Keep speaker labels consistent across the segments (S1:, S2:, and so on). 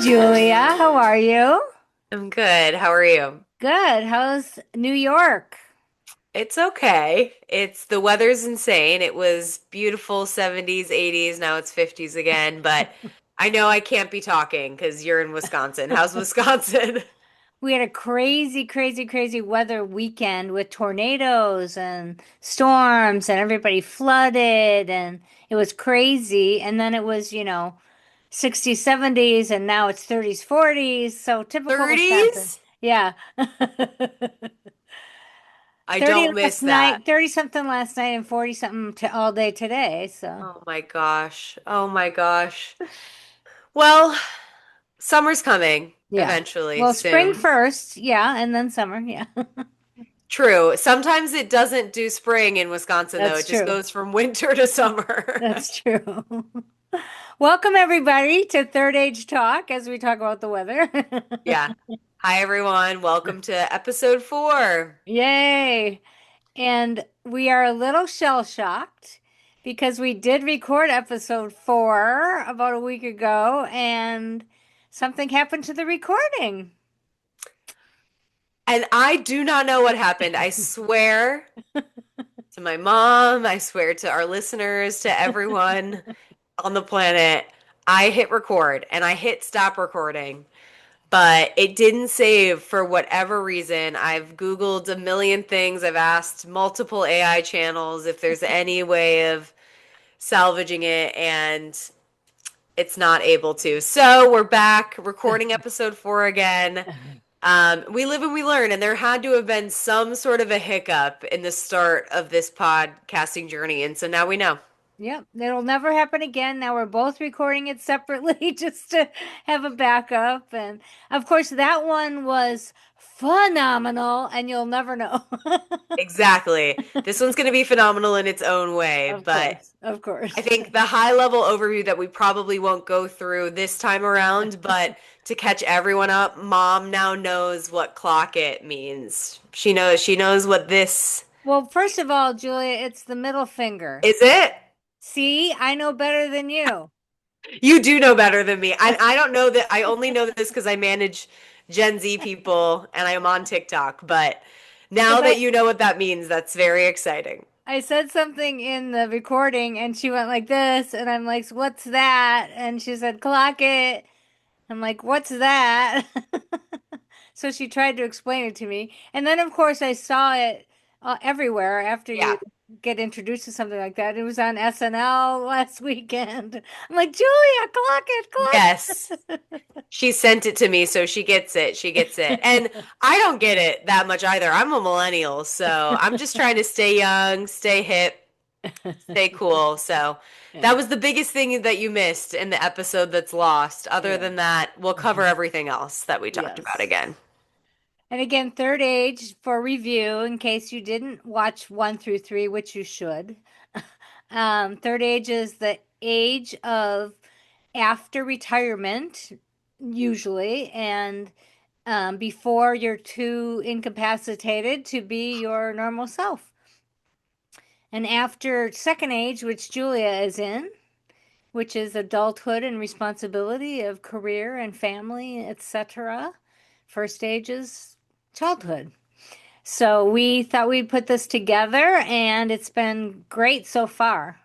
S1: Julia. How are you?
S2: I'm good. How are you?
S1: Good. How's New York?
S2: It's okay. The weather's insane. It was beautiful 70s, 80s. Now it's 50s again, but I know I can't be talking because you're in Wisconsin. How's Wisconsin?
S1: We had a crazy, crazy, crazy weather weekend with tornadoes and storms, and everybody flooded, and it was crazy. And then it was, 60s, 70s, and now it's 30s, 40s. So typical Wisconsin.
S2: 30s?
S1: Yeah.
S2: I
S1: 30
S2: don't
S1: last
S2: miss that.
S1: night, 30 something last night, and 40 something to all day today. So,
S2: Oh my gosh. Oh my gosh. Well, summer's coming
S1: yeah.
S2: eventually,
S1: Well, spring
S2: soon.
S1: first, yeah, and then summer, yeah.
S2: True. Sometimes it doesn't do spring in Wisconsin, though.
S1: That's
S2: It just
S1: true.
S2: goes from winter to summer.
S1: That's true. Welcome, everybody, to Third Age Talk as we talk about the weather.
S2: Yeah. Hi, everyone. Welcome to episode 4.
S1: Yay. And we are a little shell-shocked because we did record episode 4 about a week ago and something happened to the recording.
S2: And I do not know what happened. I swear to my mom, I swear to our listeners, to everyone on the planet, I hit record and I hit stop recording, but it didn't save for whatever reason. I've Googled a million things. I've asked multiple AI channels if there's any way of salvaging it, and it's not able to. So we're back recording episode 4 again. We live and we learn, and there had to have been some sort of a hiccup in the start of this podcasting journey, and so now we know.
S1: Yep, it'll never happen again. Now we're both recording it separately just to have a backup. And of course, that one was phenomenal, and you'll never know.
S2: Exactly. This one's going to be phenomenal in its own way,
S1: Of
S2: but
S1: course, of
S2: I
S1: course.
S2: think the high level overview that we probably won't go through this time around, but to catch everyone up, mom now knows what clock it means. She knows what this
S1: Well, first of all, Julia, it's the middle finger.
S2: is it.
S1: See, I know better than you.
S2: You do know better than me. I don't know that. I only know this because I manage Gen Z people and I am on TikTok. But now
S1: Because
S2: that you know what that means, that's very exciting.
S1: I said something in the recording and she went like this, and I'm like, "What's that?" And she said, "Clock it." I'm like, "What's that?" So she tried to explain it to me. And then, of course, I saw it everywhere after you
S2: Yeah.
S1: get introduced to something like that. It was on SNL last weekend. I'm like, Julia, clock it,
S2: Yes.
S1: clock
S2: She sent it to me, so she gets it. She gets it. And
S1: it.
S2: I don't get it that much either. I'm a millennial, so I'm just trying to stay young, stay hip, stay cool. So that
S1: Yeah.
S2: was the biggest thing that you missed in the episode that's lost. Other
S1: Yeah.
S2: than that, we'll cover everything else that we talked about
S1: Yes.
S2: again.
S1: And again, third age for review, in case you didn't watch 1 through 3, which you should. Third age is the age of after retirement, usually, and before you're too incapacitated to be your normal self. And after second age, which Julia is in, which is adulthood and responsibility of career and family, etc. First stage is childhood. So we thought we'd put this together, and it's been great so far.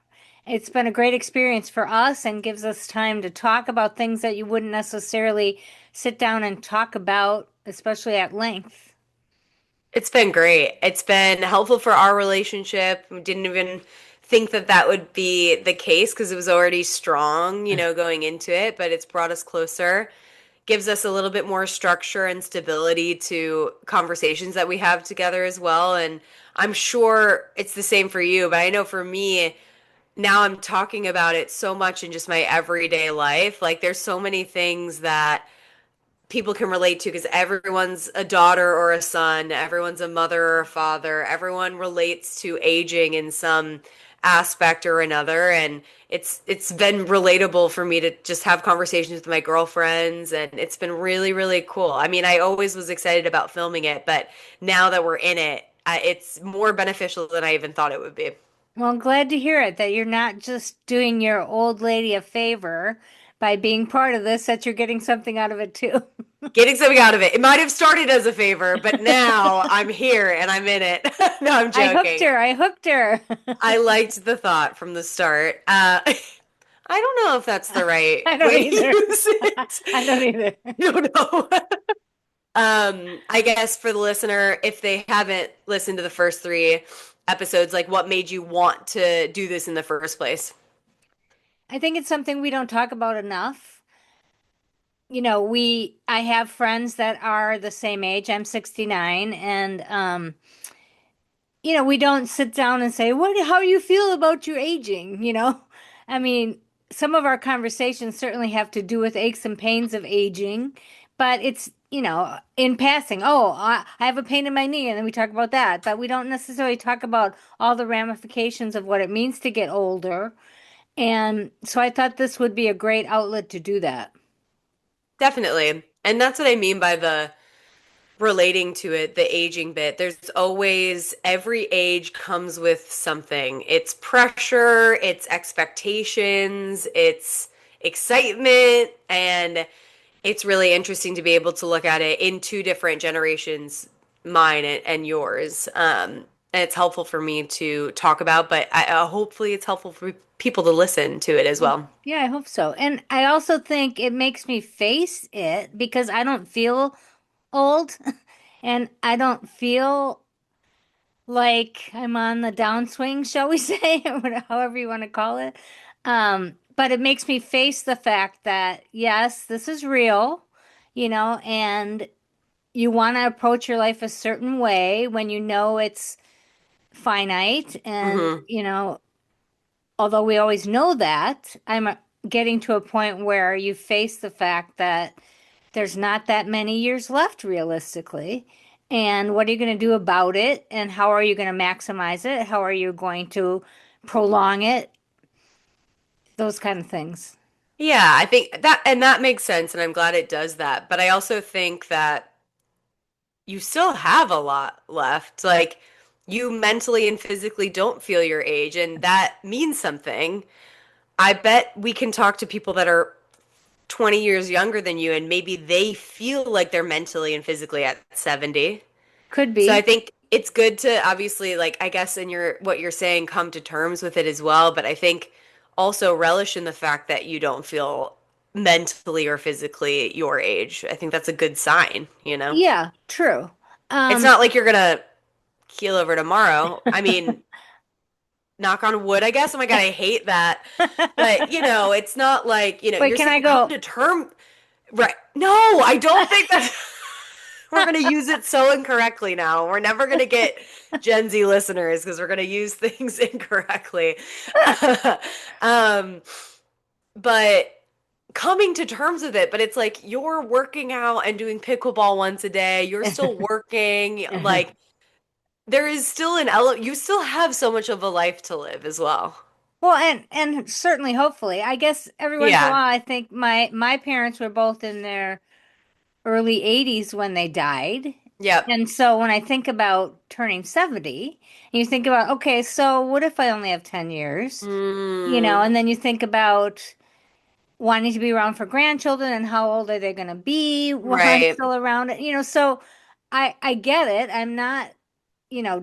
S1: It's been a great experience for us and gives us time to talk about things that you wouldn't necessarily sit down and talk about, especially at length.
S2: It's been great. It's been helpful for our relationship. We didn't even think that that would be the case because it was already strong, going into it, but it's brought us closer. Gives us a little bit more structure and stability to conversations that we have together as well. And I'm sure it's the same for you, but I know for me, now I'm talking about it so much in just my everyday life. Like there's so many things that people can relate to because everyone's a daughter or a son, everyone's a mother or a father, everyone relates to aging in some aspect or another, and it's been relatable for me to just have conversations with my girlfriends, and it's been really really cool. I mean, I always was excited about filming it, but now that we're in it, it's more beneficial than I even thought it would be.
S1: Well, I'm glad to hear it that you're not just doing your old lady a favor by being part of this that you're getting something out of it too.
S2: Getting something out of it. It might have started as a favor, but now I'm here and I'm in it. No, I'm
S1: I hooked
S2: joking.
S1: her. I hooked her.
S2: I liked the thought from the start. I don't know if that's the right
S1: I don't
S2: way to
S1: either.
S2: use it.
S1: I don't either.
S2: I don't know. I guess for the listener, if they haven't listened to the first three episodes, like what made you want to do this in the first place?
S1: I think it's something we don't talk about enough. I have friends that are the same age. I'm 69, and we don't sit down and say, how do you feel about your aging? I mean, some of our conversations certainly have to do with aches and pains of aging, but it's, in passing, oh, I have a pain in my knee, and then we talk about that, but we don't necessarily talk about all the ramifications of what it means to get older. And so I thought this would be a great outlet to do that.
S2: Definitely. And that's what I mean by the relating to it, the aging bit. There's always, every age comes with something. It's pressure, it's expectations, it's excitement, and it's really interesting to be able to look at it in two different generations, mine and yours. And it's helpful for me to talk about, but hopefully it's helpful for people to listen to it as well.
S1: Yeah, I hope so. And I also think it makes me face it because I don't feel old and I don't feel like I'm on the downswing, shall we say, or however you want to call it. But it makes me face the fact that, yes, this is real, and you want to approach your life a certain way when you know it's finite. And,
S2: Hmm.
S1: although we always know that, I'm getting to a point where you face the fact that there's not that many years left realistically. And what are you going to do about it? And how are you going to maximize it? How are you going to prolong it? Those kind of things.
S2: Yeah, I think that, and that makes sense, and I'm glad it does that. But I also think that you still have a lot left. Like, you mentally and physically don't feel your age, and that means something. I bet we can talk to people that are 20 years younger than you, and maybe they feel like they're mentally and physically at 70.
S1: Could
S2: So I
S1: be.
S2: think it's good to obviously, like, I guess in your what you're saying, come to terms with it as well. But I think also relish in the fact that you don't feel mentally or physically your age. I think that's a good sign, you know?
S1: Yeah, true.
S2: It's
S1: Um,
S2: not like you're gonna keel over tomorrow. I mean, knock on wood, I guess. Oh my God, I hate that. But, it's not like,
S1: Wait,
S2: you're
S1: can I
S2: saying come
S1: go?
S2: to term. Right. No, I don't think that we're going to use it so incorrectly now. We're never going to get Gen Z listeners because we're going to use things incorrectly. um, but coming to terms with it, but it's like you're working out and doing pickleball once a day. You're still working. Like, there is still an element, you still have so much of a life to live as well.
S1: Well, and certainly, hopefully, I guess every once in a
S2: Yeah.
S1: while, I think my parents were both in their early 80s when they died.
S2: Yep.
S1: And so when I think about turning 70, and you think about, okay, so what if I only have 10 years?
S2: Mm,
S1: And then you think about wanting to be around for grandchildren and how old are they going to be while I'm
S2: right.
S1: still around? So I get it. I'm not,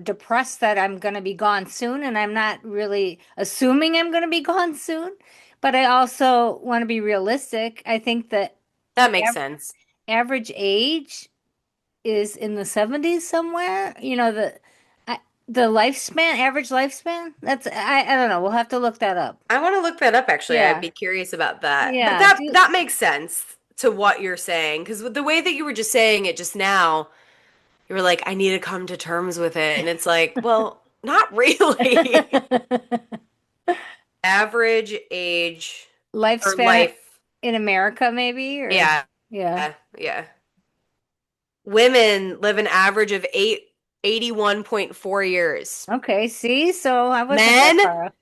S1: depressed that I'm going to be gone soon, and I'm not really assuming I'm going to be gone soon. But I also want to be realistic. I think that
S2: That
S1: the
S2: makes sense.
S1: average age is in the 70s somewhere. I, the lifespan, average lifspan. I don't know. We'll have to look that up.
S2: I want to look that up actually. I'd
S1: Yeah.
S2: be curious about that. But
S1: Yeah.
S2: that that makes sense to what you're saying because with the way that you were just saying it just now, you were like, I need to come to terms with it. And it's like, well, not really. Average age or
S1: Lifespan
S2: life.
S1: in America, maybe, or
S2: Yeah.
S1: yeah.
S2: Yeah. Women live an average of 81.4 years.
S1: Okay, see, so I wasn't that
S2: Men,
S1: far off.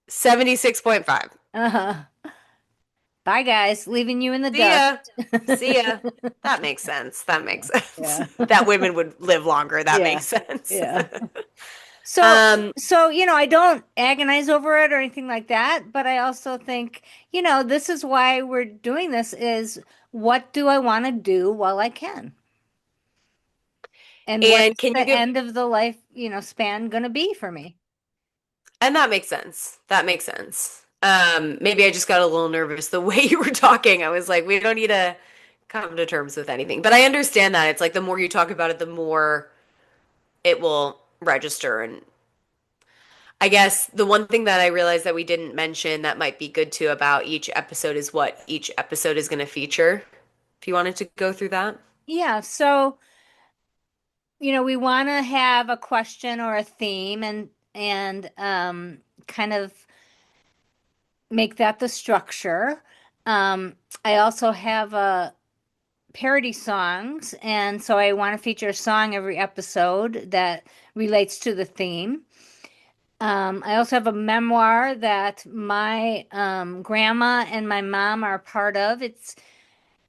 S2: 76.5.
S1: Uh-huh. Bye, guys. Leaving you in the
S2: See ya.
S1: dust.
S2: See ya. That makes sense. That makes sense.
S1: Yeah.
S2: That women would live longer. That
S1: Yeah.
S2: makes sense.
S1: Yeah. So, I don't agonize over it or anything like that, but I also think, this is why we're doing this is what do I want to do while I can? And what
S2: And
S1: is
S2: can you
S1: the
S2: give,
S1: end of the life, span going to be for me?
S2: and that makes sense. That makes sense. Maybe I just got a little nervous the way you were talking. I was like, we don't need to come to terms with anything. But I understand that. It's like the more you talk about it, the more it will register. And I guess the one thing that I realized that we didn't mention that might be good too about each episode is what each episode is going to feature. If you wanted to go through that.
S1: Yeah, so, we want to have a question or a theme and kind of make that the structure. I also have a parody songs, and so I want to feature a song every episode that relates to the theme. I also have a memoir that my grandma and my mom are part of. It's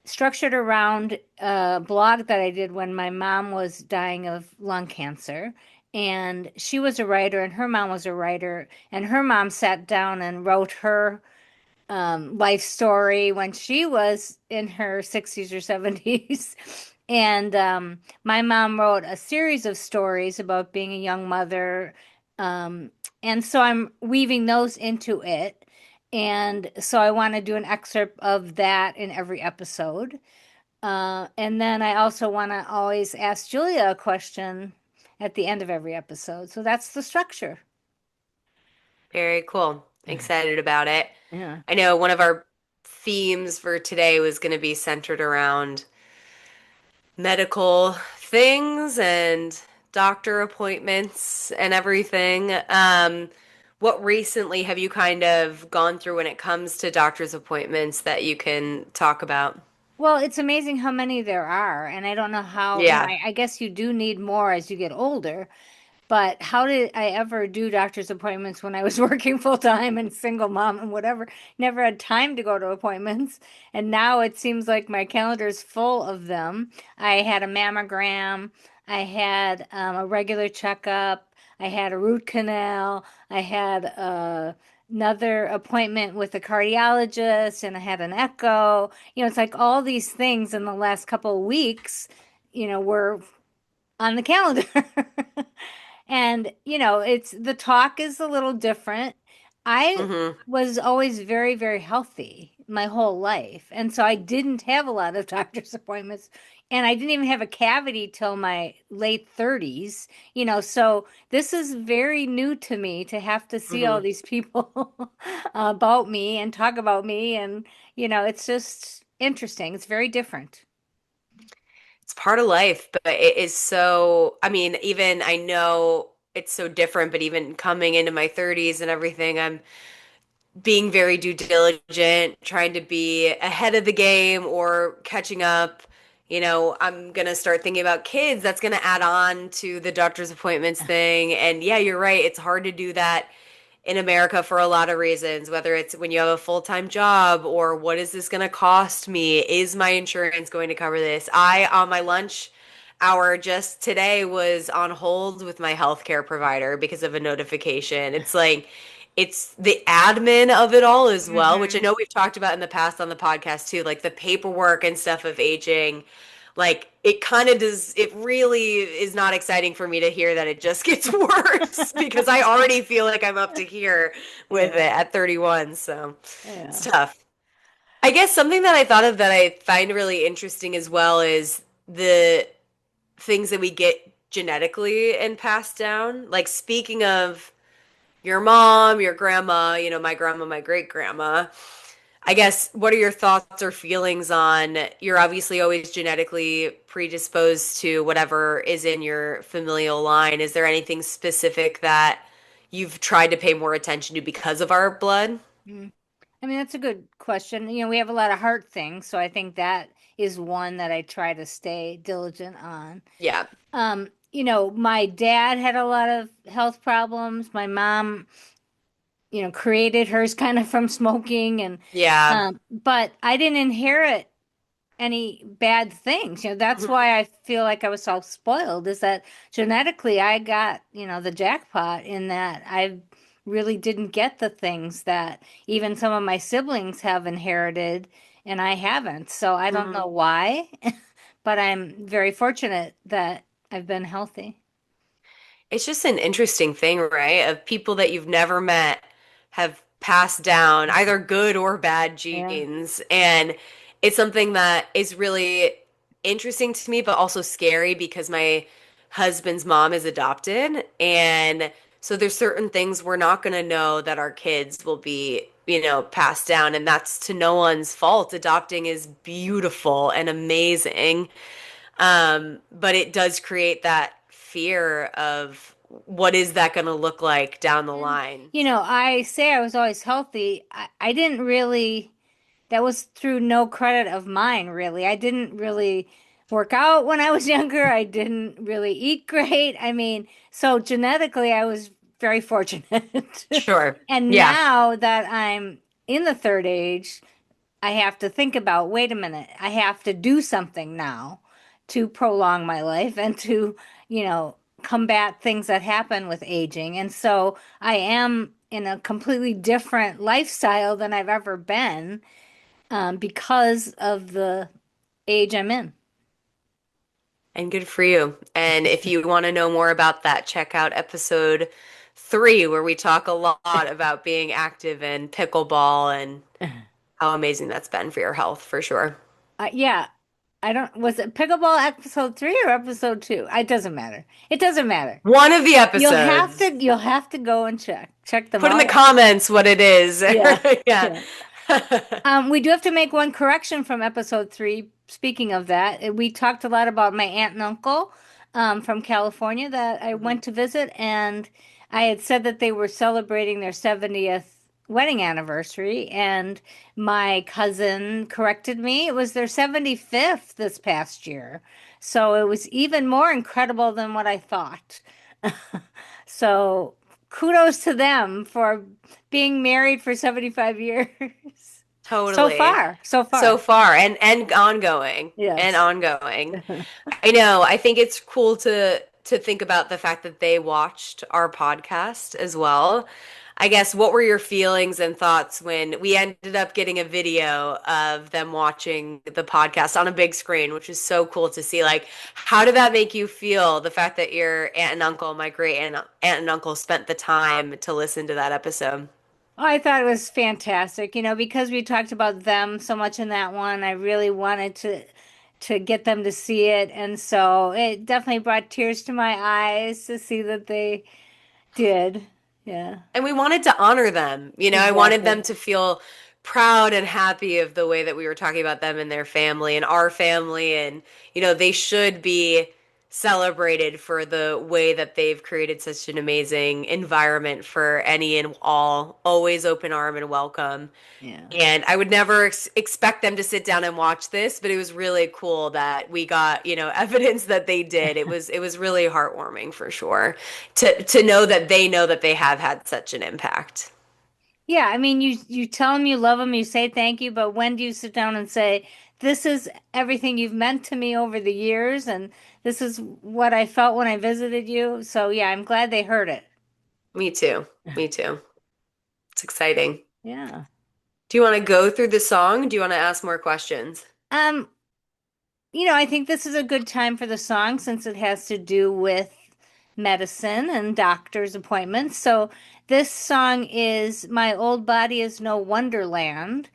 S1: structured around a blog that I did when my mom was dying of lung cancer. And she was a writer, and her mom was a writer, and her mom sat down and wrote her life story when she was in her 60s or 70s. And my mom wrote a series of stories about being a young mother. Um, and so I'm weaving those into it. And so I want to do an excerpt of that in every episode. And then I also want to always ask Julia a question at the end of every episode. So that's the structure.
S2: Very cool. Excited about it.
S1: Yeah.
S2: I know one of our themes for today was going to be centered around medical things and doctor appointments and everything. What recently have you kind of gone through when it comes to doctor's appointments that you can talk about?
S1: Well, it's amazing how many there are, and I don't know how,
S2: Yeah.
S1: I guess you do need more as you get older, but how did I ever do doctor's appointments when I was working full time and single mom and whatever? Never had time to go to appointments. And now it seems like my calendar is full of them. I had a mammogram, I had a regular checkup, I had a root canal, I had another appointment with a cardiologist, and I had an echo. It's like all these things in the last couple of weeks, were on the calendar. And, it's the talk is a little different. I
S2: Hmm.
S1: was always very, very healthy my whole life. And so I didn't have a lot of doctor's appointments. And I didn't even have a cavity till my late 30s, so this is very new to me to have to see all
S2: Hmm.
S1: these people about me and talk about me. And, it's just interesting. It's very different.
S2: It's part of life, but it is so, I mean, even I know it's so different, but even coming into my 30s and everything, I'm being very due diligent, trying to be ahead of the game or catching up. I'm going to start thinking about kids. That's going to add on to the doctor's appointments thing. And yeah, you're right. It's hard to do that in America for a lot of reasons, whether it's when you have a full-time job or what is this going to cost me? Is my insurance going to cover this? I, on my lunch hour just today, was on hold with my healthcare provider because of a notification. It's like, it's the admin of it all as well, which I
S1: Hmm.
S2: know we've talked about in the past on the podcast too, like the paperwork and stuff of aging. Like it kind of does, it really is not exciting for me to hear that it just gets worse because I already feel like I'm up to here with it
S1: Yeah.
S2: at 31. So it's
S1: Yeah.
S2: tough. I guess something that I thought of that I find really interesting as well is the things that we get genetically and passed down. Like speaking of your mom, your grandma, my grandma, my great grandma. I guess, what are your thoughts or feelings on you're obviously always genetically predisposed to whatever is in your familial line? Is there anything specific that you've tried to pay more attention to because of our blood?
S1: Mm. I mean, that's a good question. We have a lot of heart things, so I think that is one that I try to stay diligent on.
S2: Yeah.
S1: My dad had a lot of health problems. My mom, created hers kind of from smoking and
S2: Yeah.
S1: but I didn't inherit any bad things. That's
S2: Mhm.
S1: why I feel like I was so spoiled, is that genetically I got, the jackpot in that I really didn't get the things that even some of my siblings have inherited and I haven't. So I don't know
S2: Mhm.
S1: why, but I'm very fortunate that I've been healthy.
S2: It's just an interesting thing, right? Of people that you've never met have passed down either good or bad
S1: Yeah.
S2: genes. And it's something that is really interesting to me, but also scary because my husband's mom is adopted. And so there's certain things we're not going to know that our kids will be, passed down. And that's to no one's fault. Adopting is beautiful and amazing. But it does create that fear of what is that going to look like down the
S1: And,
S2: line.
S1: I say I was always healthy. I didn't really, that was through no credit of mine, really. I didn't really work out when I was younger. I didn't really eat great. I mean, so genetically, I was very fortunate.
S2: Sure.
S1: And
S2: Yeah.
S1: now that I'm in the third age, I have to think about, wait a minute, I have to do something now to prolong my life and to, combat things that happen with aging. And so I am in a completely different lifestyle than I've ever been, because of the age I'm in.
S2: And good for you. And if you want to know more about that, check out episode 3, where we talk a lot about being active in pickleball and how amazing that's been for your health, for sure.
S1: Yeah, I don't, was it pickleball episode three or episode two? It doesn't matter. It doesn't matter.
S2: One of the
S1: You'll have
S2: episodes.
S1: to, you'll have to go and check them
S2: Put in the
S1: all out.
S2: comments what it is.
S1: Yeah,
S2: Yeah.
S1: yeah. We do have to make one correction from episode three. Speaking of that, we talked a lot about my aunt and uncle, from California that I
S2: Mhm.
S1: went to visit, and I had said that they were celebrating their 70th wedding anniversary, and my cousin corrected me. It was their 75th this past year. So it was even more incredible than what I thought. So kudos to them for being married for 75 years. So
S2: Totally.
S1: far, so
S2: So
S1: far.
S2: far and ongoing and
S1: Yes.
S2: ongoing. I know. I think it's cool to think about the fact that they watched our podcast as well. I guess what were your feelings and thoughts when we ended up getting a video of them watching the podcast on a big screen, which is so cool to see. Like, how did that make you feel? The fact that your aunt and uncle, my great aunt and uncle, spent the time to listen to that episode.
S1: Oh, I thought it was fantastic. Because we talked about them so much in that one, I really wanted to get them to see it, and so it definitely brought tears to my eyes to see that they did. Yeah,
S2: And we wanted to honor them. I wanted them
S1: exactly.
S2: to feel proud and happy of the way that we were talking about them and their family and our family. And, they should be celebrated for the way that they've created such an amazing environment for any and all, always open arm and welcome.
S1: Yeah.
S2: And I would never expect them to sit down and watch this, but it was really cool that we got, evidence that they did. It was really heartwarming for sure to know that they have had such an impact.
S1: Yeah, I mean, you tell them you love them, you say thank you, but when do you sit down and say, "This is everything you've meant to me over the years, and this is what I felt when I visited you." So yeah, I'm glad they heard it.
S2: Me too. Me too. It's exciting.
S1: Yeah.
S2: Do you want to go through the song? Do you want to ask more questions?
S1: Um, I think this is a good time for the song since it has to do with medicine and doctor's appointments. So this song is "My Old Body Is No Wonderland."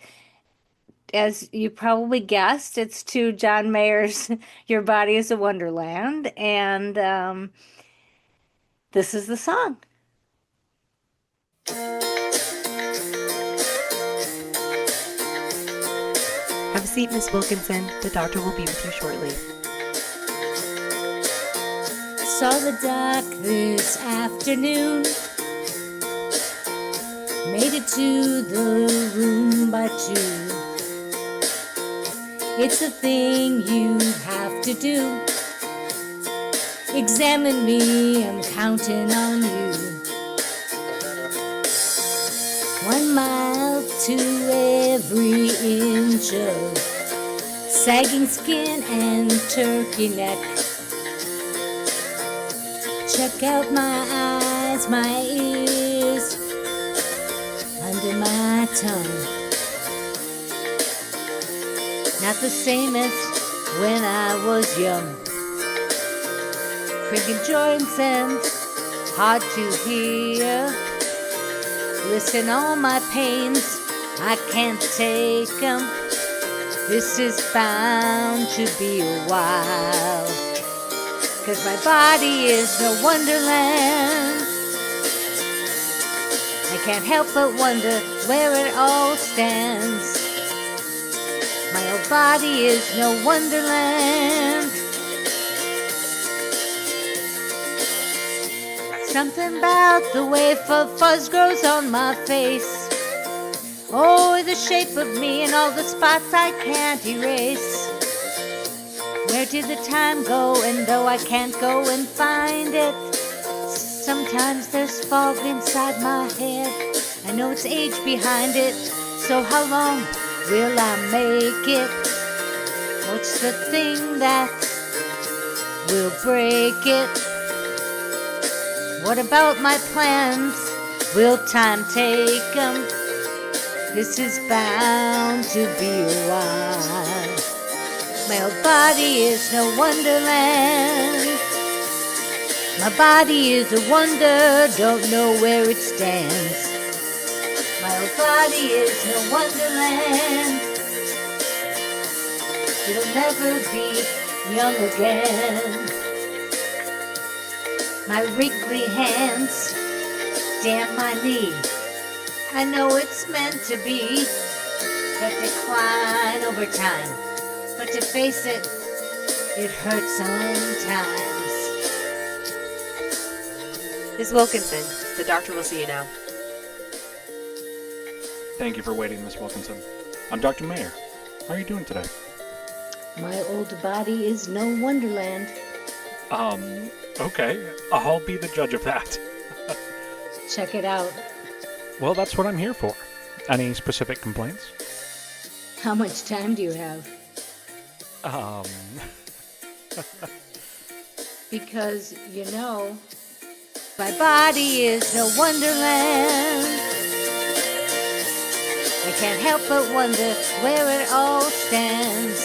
S1: As you probably guessed, it's to John Mayer's "Your Body is a Wonderland," and this is the song.
S2: Have a seat, Miss Wilkinson. The doctor will be with you shortly.
S1: Saw the doc this afternoon. Made it to the room by 2. It's a thing you have to do. Examine me, I'm counting on you. 1 mile to every inch of sagging skin and turkey neck. Check out my eyes, my ears, under my tongue. Not the same as when I was young. Creaking joints and hard to hear. Listen, all my pains, I can't take them. This is bound to be a while. 'Cause my body is no wonderland. I can't help but wonder where it all stands. My old body is no wonderland. Something about the way fuzz grows on my face. Oh, the shape of me and all the spots I can't erase. Where did the time go? And though I can't go and find it, sometimes there's fog inside my head. I know it's age behind it. So how long will I make it? What's the thing that will break it? What about my plans? Will time take them? This is bound to be a while. My old body is no wonderland. My body is a wonder, don't know where it stands. My old body is no wonderland. It'll never be young again. My wrinkly hands, damn my knee. I know it's meant to be, that decline over time. But to face it, it hurts sometimes.
S2: Ms. Wilkinson, the doctor will see you now.
S3: Thank you for waiting, Miss Wilkinson. I'm Dr. Mayer. How are you doing today?
S1: My old body is no wonderland.
S3: Okay. I'll be the judge of that.
S1: Check it out.
S3: Well, that's what I'm here for. Any specific complaints?
S1: How much time do you have? Because, you know, my body is no wonderland. I can't help but wonder where it all stands.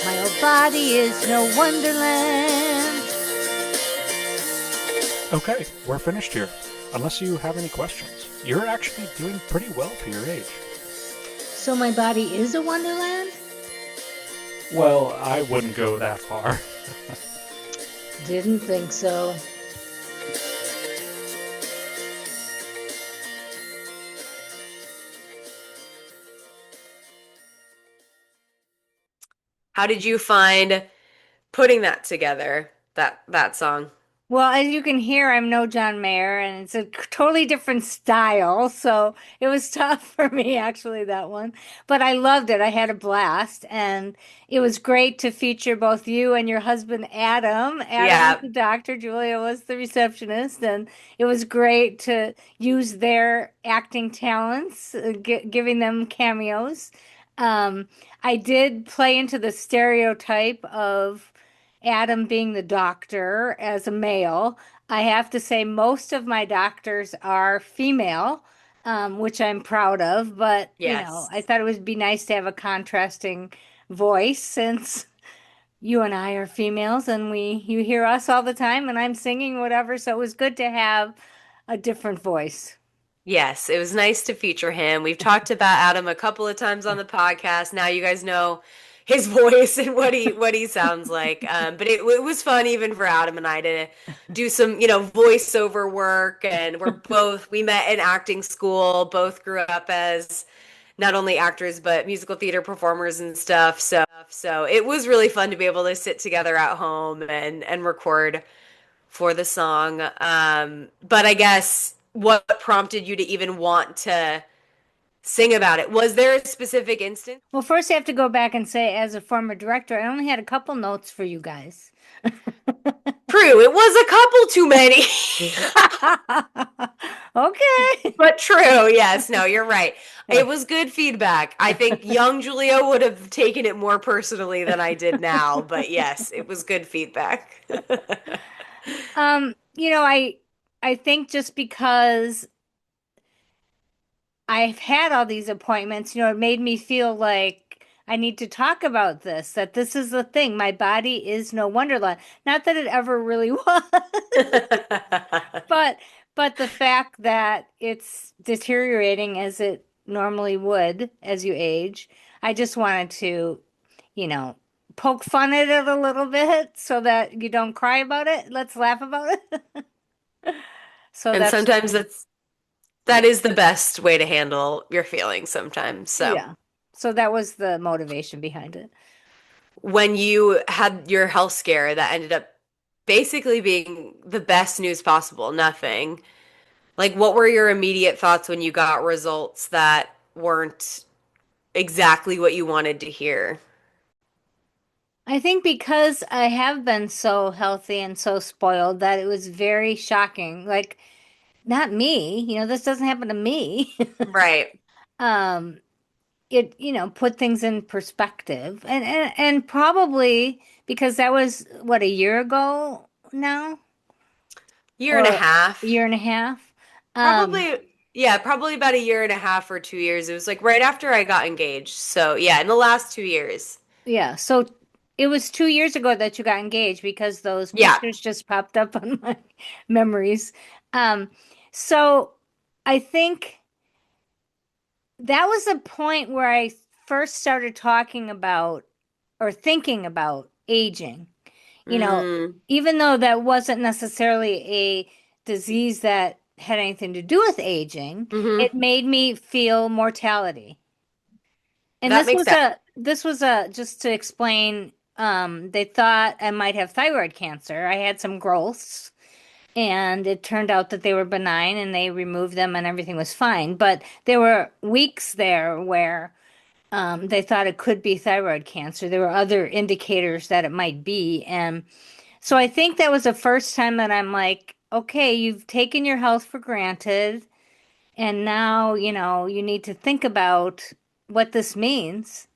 S1: My old body is no wonderland.
S3: Okay, we're finished here. Unless you have any questions. You're actually doing pretty well for your age.
S1: So my body is a wonderland?
S3: Well, I wouldn't go that far.
S1: Didn't think so.
S2: How did you find putting that together, that song?
S1: Well, as you can hear, I'm no John Mayer, and it's a totally different style. So it was tough for me, actually, that one. But I loved it. I had a blast. And it was great to feature both you and your husband, Adam. Adam was
S2: Yeah.
S1: the doctor, Julia was the receptionist. And it was great to use their acting talents, giving them cameos. I did play into the stereotype of Adam being the doctor as a male. I have to say, most of my doctors are female, which I'm proud of. But, you know,
S2: Yes.
S1: I thought it would be nice to have a contrasting voice since you and I are females and you hear us all the time and I'm singing whatever. So it was good to have a different voice.
S2: Yes, it was nice to feature him. We've talked about Adam a couple of times on the podcast. Now you guys know his voice and what he sounds like. But it was fun even for Adam and I to do some, voiceover work. And we met in acting school, both grew up as not only actors but musical theater performers and stuff. So it was really fun to be able to sit together at home and record for the song. But I guess what prompted you to even want to sing about it? Was there a specific instance?
S1: Well, first I have to go back and say, as a former director, I only had a couple notes for you guys.
S2: True, it was a couple too many.
S1: Okay.
S2: But true, yes, no, you're right. It was good feedback. I think young Julia would have taken it more personally than I did now, but yes, it was good feedback.
S1: You know, I think just because I've had all these appointments, you know, it made me feel like I need to talk about this, that this is the thing. My body is no wonderland. Not that it ever really was, but but the fact that it's deteriorating as it normally would as you age, I just wanted to, you know, poke fun at it a little bit so that you don't cry about it. Let's laugh about it. So
S2: And
S1: that's,
S2: sometimes that
S1: yeah.
S2: is the best way to handle your feelings sometimes. So,
S1: Yeah. So that was the motivation behind it.
S2: when you had your health scare that ended up basically being the best news possible, nothing. Like, what were your immediate thoughts when you got results that weren't exactly what you wanted to hear?
S1: I think because I have been so healthy and so spoiled that it was very shocking. Like, not me, you know, this doesn't happen to me.
S2: Right.
S1: Um, it, you know, put things in perspective. And probably because that was what, a year ago now
S2: Year and a
S1: or a
S2: half.
S1: year and a half. Um,
S2: Probably, yeah, probably about a year and a half or 2 years. It was like right after I got engaged. So, yeah, in the last 2 years.
S1: yeah, so it was 2 years ago that you got engaged because those
S2: Yeah.
S1: pictures just popped up on my memories. Um, so I think that was a point where I first started talking about or thinking about aging. You know,
S2: Mm.
S1: even though that wasn't necessarily a disease that had anything to do with aging,
S2: Hmm.
S1: it made me feel mortality. And
S2: That makes sense.
S1: this was a just to explain, they thought I might have thyroid cancer. I had some growths and it turned out that they were benign and they removed them and everything was fine. But there were weeks there where they thought it could be thyroid cancer. There were other indicators that it might be. And so I think that was the first time that I'm like, okay, you've taken your health for granted. And now, you know, you need to think about what this means.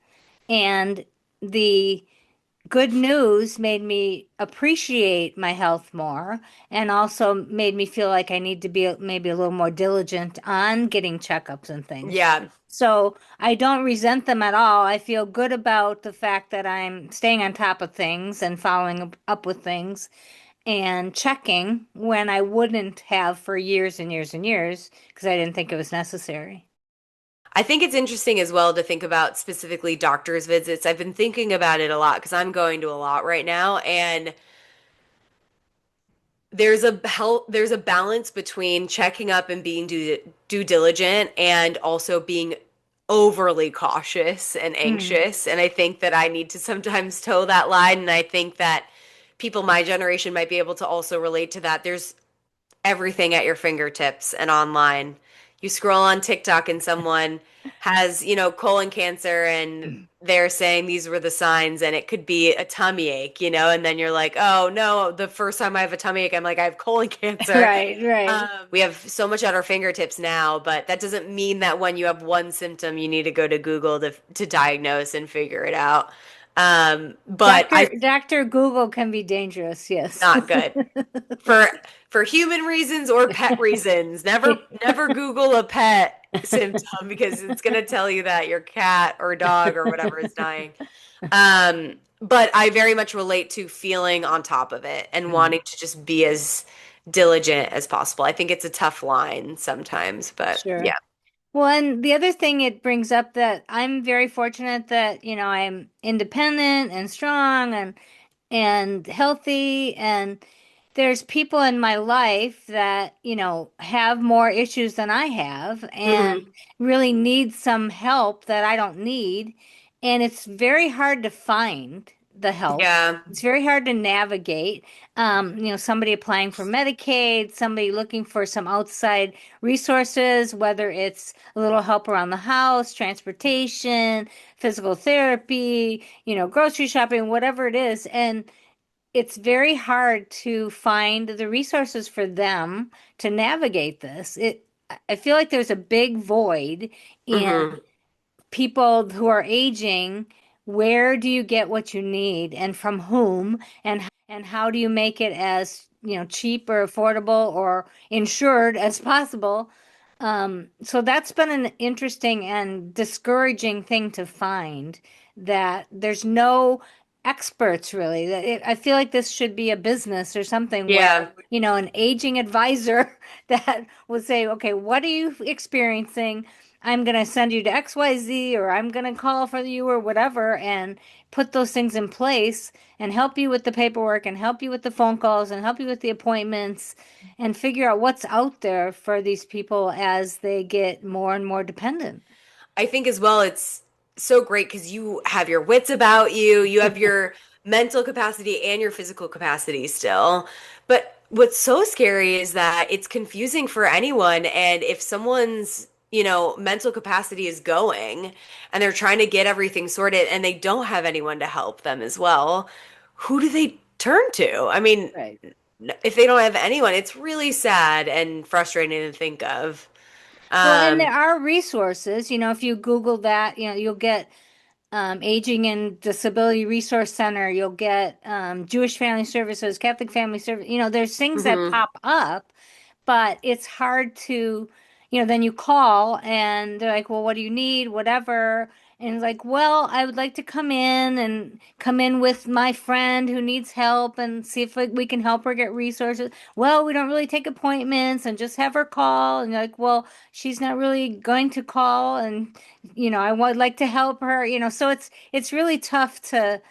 S1: And the good news made me appreciate my health more and also made me feel like I need to be maybe a little more diligent on getting checkups and things.
S2: Yeah.
S1: So I don't resent them at all. I feel good about the fact that I'm staying on top of things and following up with things and checking when I wouldn't have for years and years and years because I didn't think it was necessary.
S2: I think it's interesting as well to think about specifically doctor's visits. I've been thinking about it a lot because I'm going to a lot right now, and there's a balance between checking up and being due diligent and also being overly cautious and
S1: Mm,
S2: anxious. And I think that I need to sometimes toe that line, and I think that people my generation might be able to also relate to that. There's everything at your fingertips and online. You scroll on TikTok and someone has, colon cancer, and they're saying these were the signs, and it could be a tummy ache, and then you're like, oh no, the first time I have a tummy ache, I'm like, I have colon cancer.
S1: right, right.
S2: We have so much at our fingertips now, but that doesn't mean that when you have one symptom, you need to go to Google to diagnose and figure it out. But I
S1: Dr. Google can be dangerous, yes.
S2: not good for human reasons or pet reasons. Never Google a pet symptom because it's gonna tell you that your cat or dog or whatever is dying. But I very much relate to feeling on top of it and
S1: Mm,
S2: wanting to just be as diligent as possible. I think it's a tough line sometimes, but
S1: sure.
S2: yeah.
S1: Well, and the other thing it brings up that I'm very fortunate that, you know, I'm independent and strong and healthy and there's people in my life that, you know, have more issues than I have and
S2: Hmm.
S1: really need some help that I don't need. And it's very hard to find the help.
S2: Yeah.
S1: It's very hard to navigate. You know, somebody applying for Medicaid, somebody looking for some outside resources, whether it's a little help around the house, transportation, physical therapy, you know, grocery shopping, whatever it is. And it's very hard to find the resources for them to navigate this. I feel like there's a big void in
S2: Hmm.
S1: people who are aging. Where do you get what you need and from whom, and how do you make it as, cheap or affordable or insured as possible? So that's been an interesting and discouraging thing to find, that there's no experts really. I feel like this should be a business or something where,
S2: Yeah.
S1: an aging advisor that would say, okay, what are you experiencing? I'm going to send you to XYZ, or I'm going to call for you or whatever, and put those things in place and help you with the paperwork and help you with the phone calls and help you with the appointments and figure out what's out there for these people as they get more and more dependent.
S2: I think as well, it's so great because you have your wits about you, you have your mental capacity and your physical capacity still. But what's so scary is that it's confusing for anyone. And if someone's, mental capacity is going and they're trying to get everything sorted and they don't have anyone to help them as well, who do they turn to? I mean,
S1: Right.
S2: if they don't have anyone, it's really sad and frustrating to think of.
S1: Well, and there
S2: Um,
S1: are resources, if you Google that, you'll get Aging and Disability Resource Center, you'll get Jewish Family Services, Catholic Family Service. There's things that
S2: mhm.
S1: pop up, but it's hard to, then you call and they're like, well, what do you need? Whatever. And it's like, well, I would like to come in with my friend who needs help and see if we can help her get resources. Well, we don't really take appointments and just have her call. And you're like, well, she's not really going to call. And, I would like to help her, so it's really tough to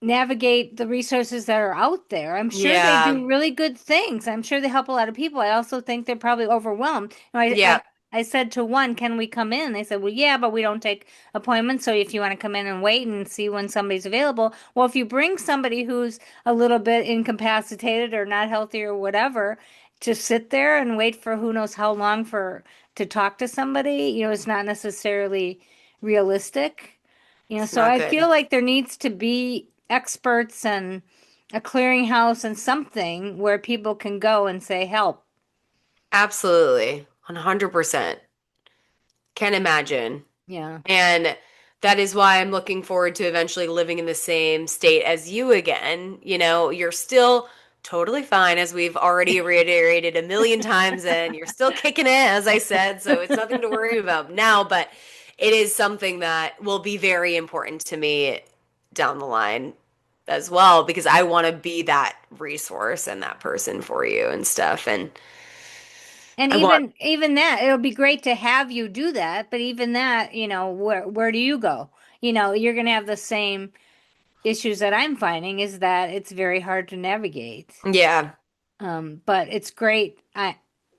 S1: navigate the resources that are out there. I'm sure they
S2: Yeah.
S1: do really good things. I'm sure they help a lot of people. I also think they're probably overwhelmed.
S2: Yeah.
S1: I said to one, can we come in? They said, well, yeah, but we don't take appointments. So if you want to come in and wait and see when somebody's available, well, if you bring somebody who's a little bit incapacitated or not healthy or whatever, to sit there and wait for who knows how long for to talk to somebody, it's not necessarily realistic.
S2: It's
S1: So
S2: not
S1: I
S2: good.
S1: feel like there needs to be experts and a clearinghouse and something where people can go and say help.
S2: Absolutely. 100%. Can't imagine.
S1: Yeah.
S2: And that is why I'm looking forward to eventually living in the same state as you again. You're still totally fine, as we've already reiterated a million times, and you're still kicking it, as I said. So it's nothing to worry about now, but it is something that will be very important to me down the line as well, because I want to be that resource and that person for you and stuff. And
S1: And
S2: I want,
S1: even that, it'll be great to have you do that, but even that, where do you go? You're going to have the same issues that I'm finding, is that it's very hard to navigate.
S2: yeah,
S1: But it's great.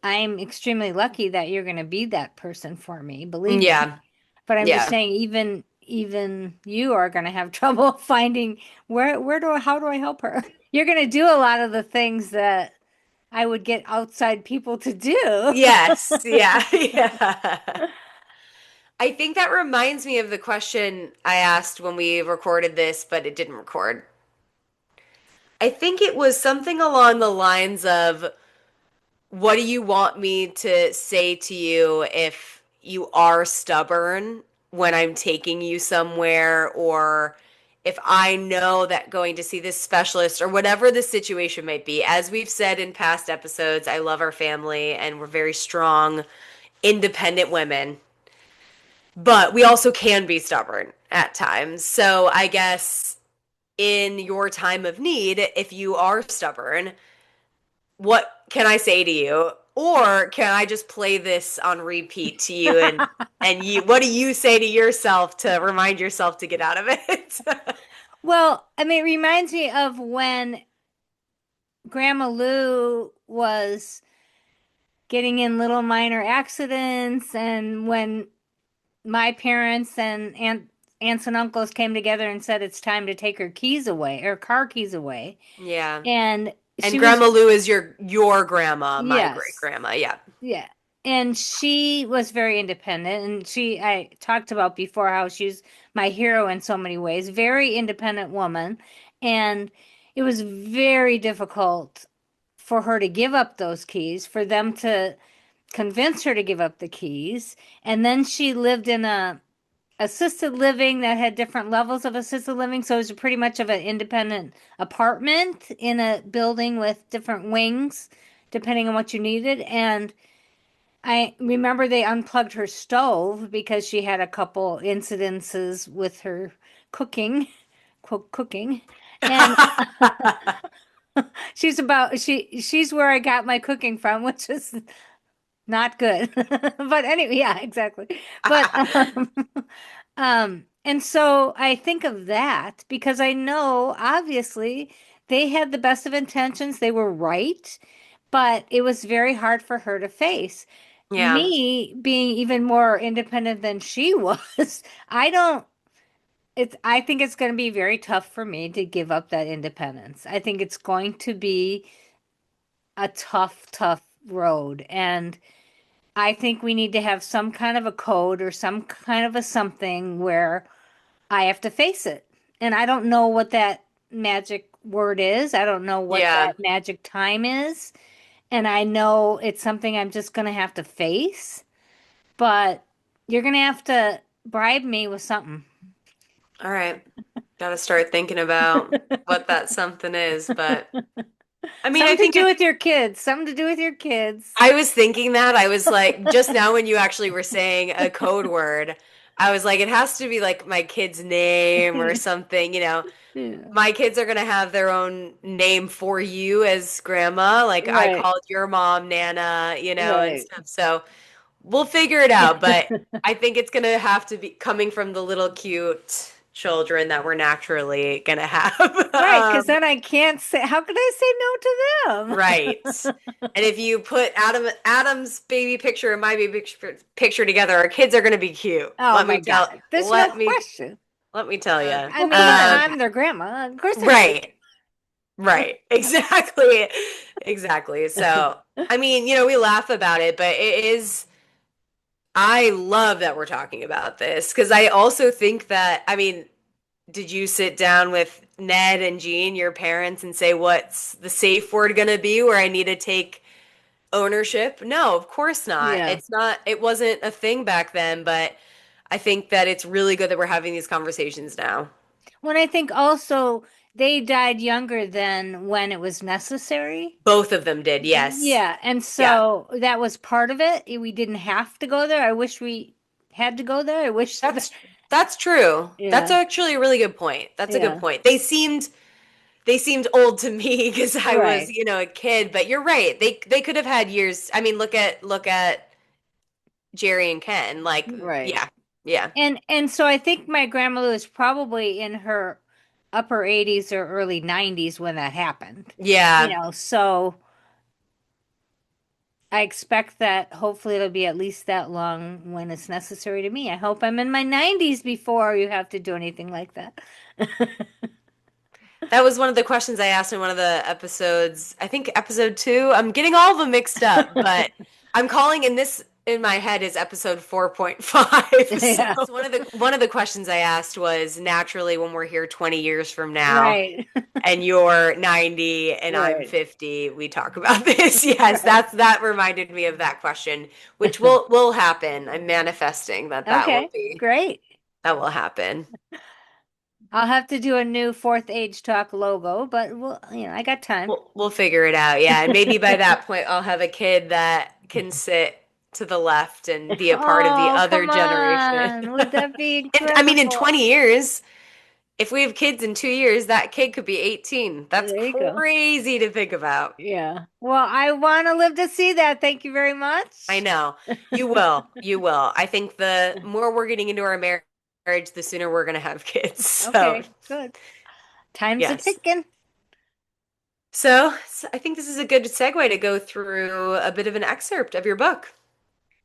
S1: I'm extremely lucky that you're going to be that person for me, believe me.
S2: yeah,
S1: But I'm just
S2: yeah.
S1: saying, even you are going to have trouble finding how do I help her? You're going to do a lot of the things that I would get outside people to do.
S2: Yes, yeah, yeah. I think that reminds me of the question I asked when we recorded this, but it didn't record. I think it was something along the lines of, what do you want me to say to you if you are stubborn when I'm taking you somewhere, or if I know that going to see this specialist or whatever the situation might be? As we've said in past episodes, I love our family and we're very strong, independent women, but we also can be stubborn at times. So I guess in your time of need, if you are stubborn, what can I say to you? Or can I just play this on repeat to you, and you, what do you say to yourself to remind yourself to get out of it?
S1: Well, I mean, it reminds me of when Grandma Lou was getting in little minor accidents, and when my parents and aunts and uncles came together and said it's time to take her keys away, her car keys away.
S2: Yeah.
S1: And
S2: And
S1: she was,
S2: Grandma Lou is your grandma, my great
S1: yes,
S2: grandma. Yeah.
S1: yeah. And she was very independent. And I talked about before how she's my hero in so many ways, very independent woman. And it was very difficult for her to give up those keys, for them to convince her to give up the keys. And then she lived in a assisted living that had different levels of assisted living. So it was pretty much of an independent apartment in a building with different wings, depending on what you needed. And I remember they unplugged her stove because she had a couple incidences with her cooking, quote, cooking. And she's where I got my cooking from, which is not good. But anyway, yeah, exactly. But and so I think of that because I know obviously they had the best of intentions. They were right, but it was very hard for her to face.
S2: Yeah.
S1: Me being even more independent than she was, I don't I think it's going to be very tough for me to give up that independence. I think it's going to be a tough road. And I think we need to have some kind of a code or some kind of a something where I have to face it. And I don't know what that magic word is. I don't know what
S2: Yeah.
S1: that magic time is. And I know it's something I'm just going to have to face, but you're going to have to bribe me with something.
S2: All right. Got to start thinking about what that something is. But I mean, I
S1: Something to
S2: think
S1: do
S2: it,
S1: with your kids. Something to do with your kids.
S2: I was thinking that. I was like, just now when you actually were saying a code word, I was like, it has to be like my kid's name or something, you know.
S1: Yeah.
S2: My kids are gonna have their own name for you as grandma. Like I
S1: Right,
S2: called your mom Nana, you know, and
S1: right.
S2: stuff. So we'll figure it out, but I think it's gonna have to be coming from the little cute children that we're naturally gonna have.
S1: Right, because then I can't say, how could I say no to
S2: Right.
S1: them?
S2: And if you put Adam's baby picture and my baby picture together, our kids are gonna be cute.
S1: Oh my God, there's no question.
S2: Let me tell you.
S1: I mean, I'm their grandma. Of course they're gonna
S2: Right. Right. Exactly. Exactly. So, I mean, you know, we laugh about it, but it is, I love that we're talking about this because I also think that, I mean, did you sit down with Ned and Jean, your parents, and say, what's the safe word going to be where I need to take ownership? No, of course not.
S1: Yeah.
S2: It's not, it wasn't a thing back then, but I think that it's really good that we're having these conversations now.
S1: When I think also they died younger than when it was necessary.
S2: Both of them did, yes.
S1: Yeah, and
S2: Yeah.
S1: so that was part of it. We didn't have to go there. I wish we had to go there. I wish that,
S2: That's true. That's
S1: yeah,
S2: actually a really good point. That's a good
S1: yeah,
S2: point. They seemed old to me because I was,
S1: right,
S2: you know, a kid, but you're right. They could have had years. I mean, look at Jerry and Ken. Like,
S1: right.
S2: yeah. Yeah.
S1: And so I think my grandma was probably in her upper 80s or early 90s when that happened.
S2: Yeah.
S1: So I expect that hopefully it'll be at least that long when it's necessary to me. I hope I'm in my 90s before you have to do anything like that.
S2: That was one of the questions I asked in one of the episodes. I think episode 2. I'm getting all of them mixed up, but I'm calling in this in my head is episode 4.5. So
S1: Yeah,
S2: one of the questions I asked was naturally when we're here 20 years from now
S1: right,
S2: and you're 90 and I'm
S1: right,
S2: 50, we talk about this. Yes,
S1: right.
S2: that reminded me of that question, which will happen. I'm manifesting that will
S1: Okay,
S2: be
S1: great.
S2: that will happen.
S1: I'll have to do a new fourth age talk logo, but I got time.
S2: We'll figure it out. Yeah, and maybe by that point I'll have a kid that can sit to the left and be a part of the
S1: Oh,
S2: other
S1: come
S2: generation.
S1: on. Would that be
S2: And I mean, in
S1: incredible?
S2: 20 years, if we have kids in 2 years, that kid could be 18. That's
S1: There you go.
S2: crazy to think about.
S1: Yeah. Well, I want to live to see that. Thank you very
S2: I
S1: much.
S2: know. You will. You will. I think the more we're getting into our marriage, the sooner we're going to have kids. So,
S1: Okay, good. Time's a
S2: yes.
S1: ticking.
S2: So I think this is a good segue to go through a bit of an excerpt of your book.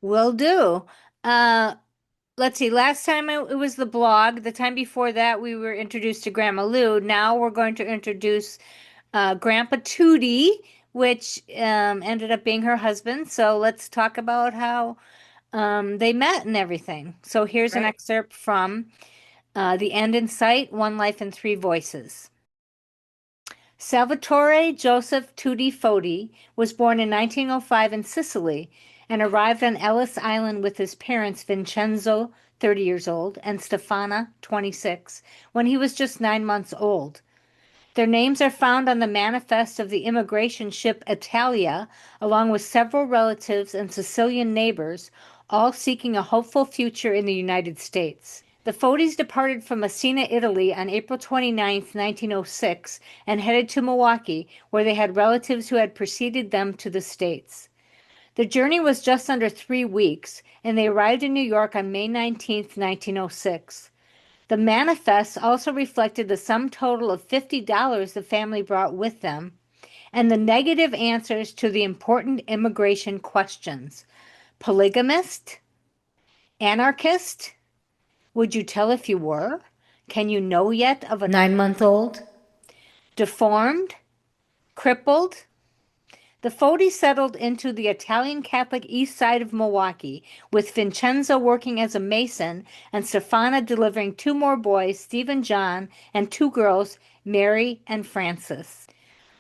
S1: Will do. Uh, let's see. Last time it was the blog. The time before that, we were introduced to Grandma Lou. Now we're going to introduce Grandpa Tootie, which ended up being her husband. So let's talk about how they met and everything. So here's an
S2: Great.
S1: excerpt from The End in Sight, One Life in Three Voices. Salvatore Joseph Tutti Foti was born in 1905 in Sicily and arrived on Ellis Island with his parents, Vincenzo, 30 years old, and Stefana, 26, when he was just 9 months old. Their names are found on the manifest of the immigration ship Italia, along with several relatives and Sicilian neighbors, all seeking a hopeful future in the United States. The Fotis departed from Messina, Italy on April 29, 1906, and headed to Milwaukee, where they had relatives who had preceded them to the States. The journey was just under 3 weeks, and they arrived in New York on May 19, 1906. The manifest also reflected the sum total of $50 the family brought with them and the negative answers to the important immigration questions. Polygamist? Anarchist? Would you tell if you were? Can you know yet of a 9 month old? Deformed? Crippled? The Foti settled into the Italian Catholic east side of Milwaukee, with Vincenzo working as a mason and Stefana delivering two more boys, Steve and John, and two girls, Mary and Frances.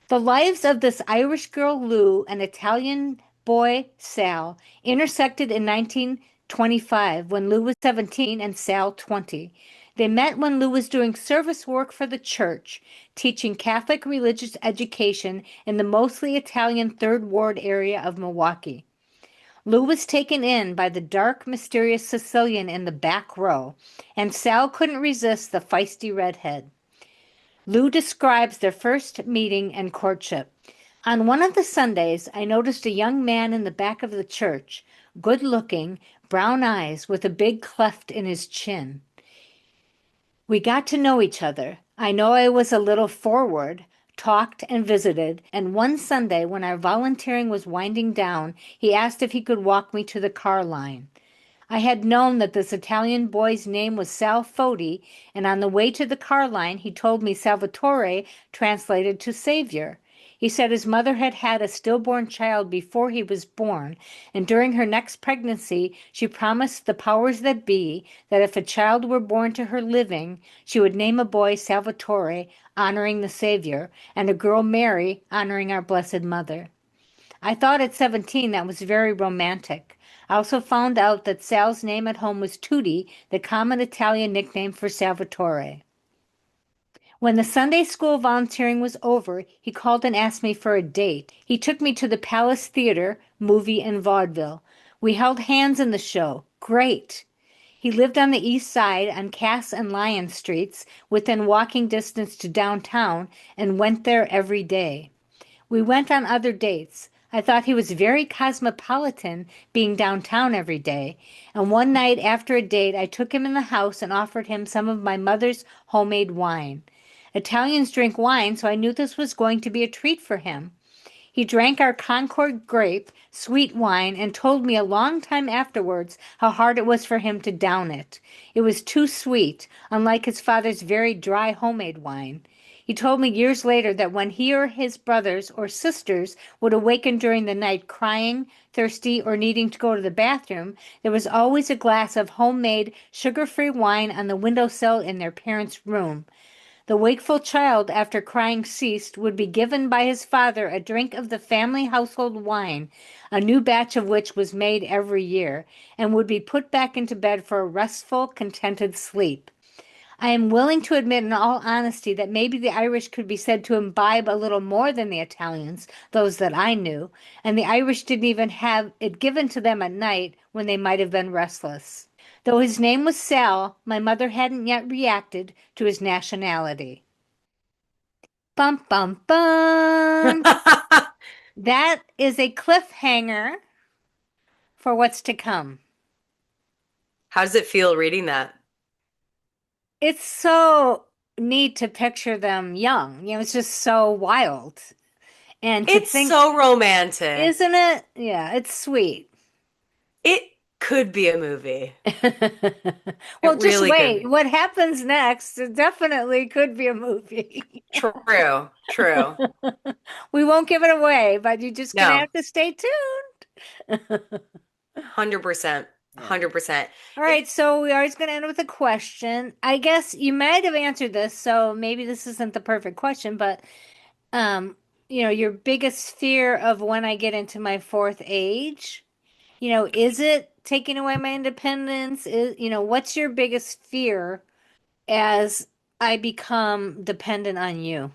S1: The lives of this Irish girl, Lou, and Italian boy, Sal, intersected in 1925 when Lou was 17 and Sal 20. They met when Lou was doing service work for the church, teaching Catholic religious education in the mostly Italian Third Ward area of Milwaukee. Lou was taken in by the dark, mysterious Sicilian in the back row, and Sal couldn't resist the feisty redhead. Lou describes their first meeting and courtship. On one of the Sundays, I noticed a young man in the back of the church, good looking, brown eyes with a big cleft in his chin. We got to know each other. I know I was a little forward, talked and visited, and one Sunday when our volunteering was winding down, he asked if he could walk me to the car line. I had known that this Italian boy's name was Sal Foti, and on the way to the car line, he told me Salvatore translated to Savior. He said his mother had had a stillborn child before he was born, and during her next pregnancy, she promised the powers that be that if a child were born to her living, she would name a boy Salvatore, honoring the Savior, and a girl Mary, honoring our Blessed Mother. I thought at 17 that was very romantic. I also found out that Sal's name at home was Tutti, the common Italian nickname for Salvatore. When the Sunday school volunteering was over, he called and asked me for a date. He took me to the Palace Theater, movie and vaudeville. We held hands in the show. Great. He lived on the east side on Cass and Lyon Streets, within walking distance to downtown, and went there every day. We went on other dates. I thought he was very cosmopolitan, being downtown every day. And one night after a date, I took him in the house and offered him some of my mother's homemade wine. Italians drink wine, so I knew this was going to be a treat for him. He drank our Concord grape, sweet wine, and told me a long time afterwards how hard it was for him to down it. It was too sweet, unlike his father's very dry homemade wine. He told me years later that when he or his brothers or sisters would awaken during the night crying, thirsty, or needing to go to the bathroom, there was always a glass of homemade, sugar-free wine on the windowsill in their parents' room. The wakeful child, after crying ceased, would be given by his father a drink of the family household wine, a new batch of which was made every year, and would be put back into bed for a restful, contented sleep. I am willing to admit in all honesty that maybe the Irish could be said to imbibe a little more than the Italians, those that I knew, and the Irish didn't even have it given to them at night when they might have been restless. Though his name was Sal, my mother hadn't yet reacted to his nationality. Bum, bum, bum. That is a cliffhanger for what's to come.
S2: How does it feel reading that?
S1: It's so neat to picture them young. It's just so wild. And to
S2: It's
S1: think,
S2: so romantic.
S1: isn't it? Yeah, it's sweet.
S2: It could be a movie.
S1: Well,
S2: It
S1: just
S2: really could
S1: wait.
S2: be.
S1: What happens next? It definitely could be a movie.
S2: True, true.
S1: We won't give it away, but you're just gonna
S2: No,
S1: have to stay tuned.
S2: 100%.
S1: Yeah.
S2: 100%.
S1: All right, so we are always going to end with a question. I guess you might have answered this, so maybe this isn't the perfect question, but your biggest fear of when I get into my fourth age. Is it taking away my independence? What's your biggest fear as I become dependent on you?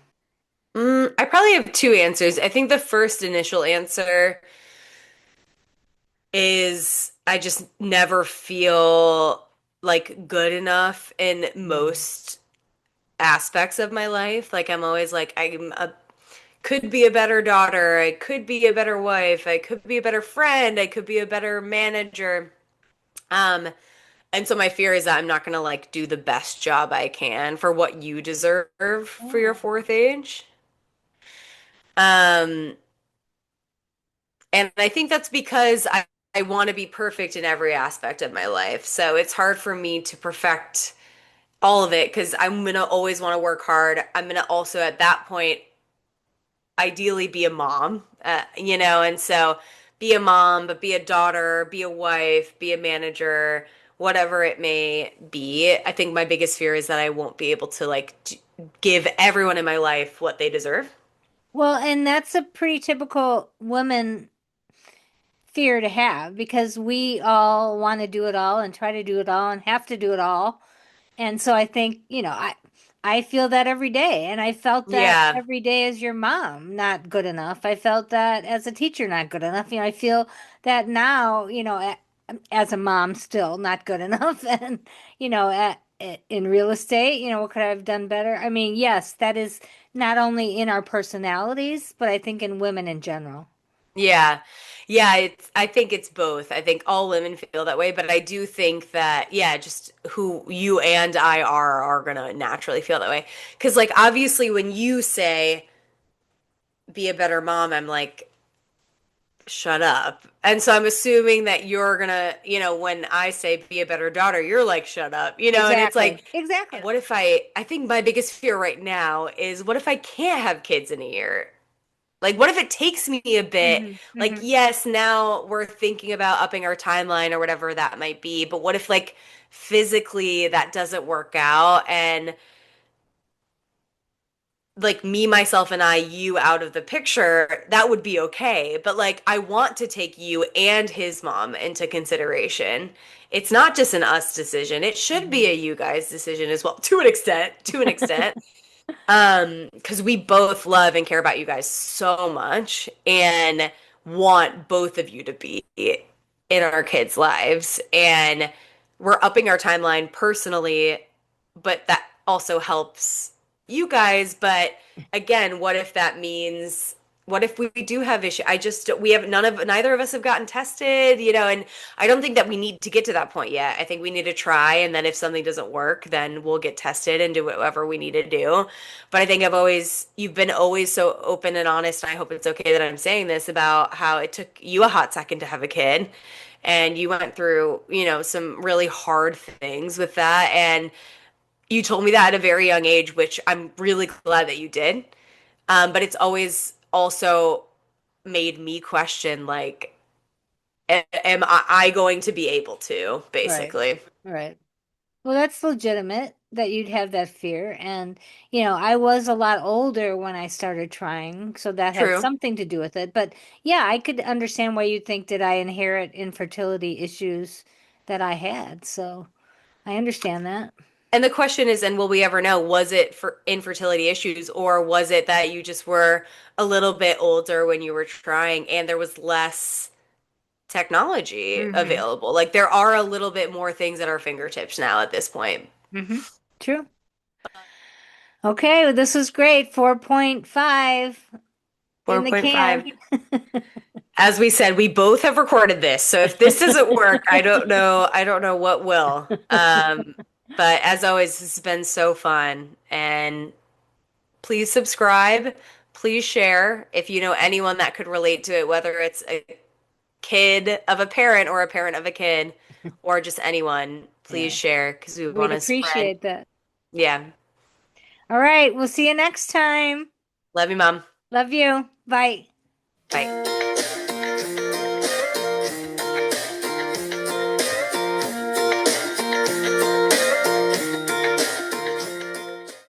S2: I probably have two answers. I think the first initial answer is I just never feel like good enough in
S1: Mm.
S2: most aspects of my life. Like I'm always like could be a better daughter, I could be a better wife, I could be a better friend, I could be a better manager. Um, and so my fear is that I'm not gonna like do the best job I can for what you deserve for your
S1: Oh.
S2: fourth age. Um, and I think that's because I want to be perfect in every aspect of my life. So it's hard for me to perfect all of it because I'm gonna always want to work hard. I'm gonna also at that point ideally be a mom, and so be a mom, but be a daughter, be a wife, be a manager, whatever it may be. I think my biggest fear is that I won't be able to like give everyone in my life what they deserve.
S1: Well, and that's a pretty typical woman fear to have because we all want to do it all and try to do it all and have to do it all. And so I think, I feel that every day. And I felt that
S2: Yeah.
S1: every day as your mom, not good enough. I felt that as a teacher, not good enough. I feel that now, as a mom, still not good enough. And, in real estate, what could I have done better? I mean, yes, that is not only in our personalities, but I think in women in general.
S2: Yeah. Yeah, I think it's both. I think all women feel that way, but I do think that yeah, just who you and I are gonna naturally feel that way. 'Cause like obviously when you say be a better mom, I'm like shut up. And so I'm assuming that you're gonna, when I say be a better daughter, you're like shut up, and it's
S1: Exactly.
S2: like
S1: Exactly.
S2: what if I think my biggest fear right now is what if I can't have kids in a year? Like, what if it takes me a bit?
S1: Hmm.
S2: Like,
S1: Hmm.
S2: yes, now we're thinking about upping our timeline or whatever that might be, but what if, like, physically that doesn't work out and, like, me, myself, and I, you out of the picture, that would be okay. But, like, I want to take you and his mom into consideration. It's not just an us decision. It should be
S1: Hmm.
S2: a you guys decision as well, to an extent, to an extent. Because we both love and care about you guys so much and want both of you to be in our kids' lives. And we're upping our timeline personally, but that also helps you guys. But again, what if that means what if we do have issue? We have neither of us have gotten tested, and I don't think that we need to get to that point yet. I think we need to try, and then if something doesn't work, then we'll get tested and do whatever we need to do. But I think you've been always so open and honest, and I hope it's okay that I'm saying this about how it took you a hot second to have a kid. And you went through, some really hard things with that. And you told me that at a very young age, which I'm really glad that you did. But it's always also made me question, like, am I going to be able to,
S1: Right.
S2: basically?
S1: Right. Well, that's legitimate that you'd have that fear. And, I was a lot older when I started trying, so that had
S2: True.
S1: something to do with it. But yeah, I could understand why you'd think, did I inherit infertility issues that I had? So I understand that.
S2: And the question is, and will we ever know, was it for infertility issues or was it that you just were a little bit older when you were trying and there was less technology
S1: Hmm.
S2: available? Like there are a little bit more things at our fingertips now at this point.
S1: Hmm. True. Okay, well, this was great. 4.5 in the can.
S2: 4.5. As we said, we both have recorded this. So if this doesn't work, I don't know what will. But as always, this has been so fun. And please subscribe. Please share if you know anyone that could relate to it, whether it's a kid of a parent or a parent of a kid or just anyone. Please
S1: Yeah,
S2: share because we
S1: we'd
S2: want to spread.
S1: appreciate that.
S2: Yeah.
S1: All right, we'll see you next time.
S2: Love you, Mom.
S1: Love you. Bye.
S2: Bye.